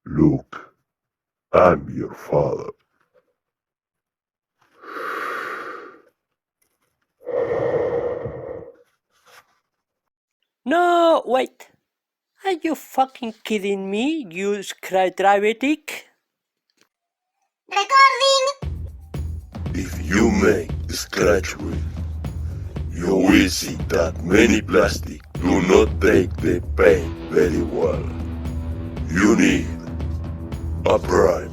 Look, I'm your father. No, wait. Are you fucking kidding me, you screwdriver-dick? Recording! If you make scratch wheel, you will see that many plastic do not take the paint very well. You need a primer.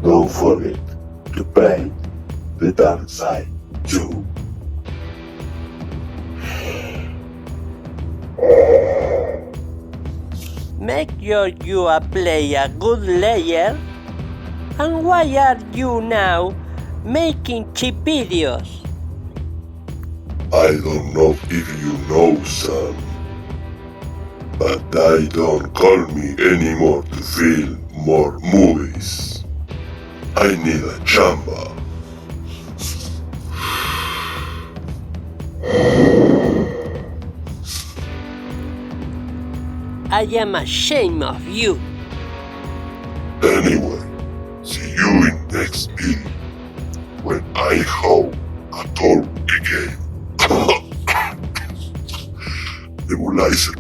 Don't forget to paint the dark side too. Make sure you apply a good layer. And why are you now making cheap videos? I don't know if you know, son, but they don't call me anymore to film more movies. I need a chamba. I am ashamed of you. Anyway, see you in next video when I hope at all again. Nebulizer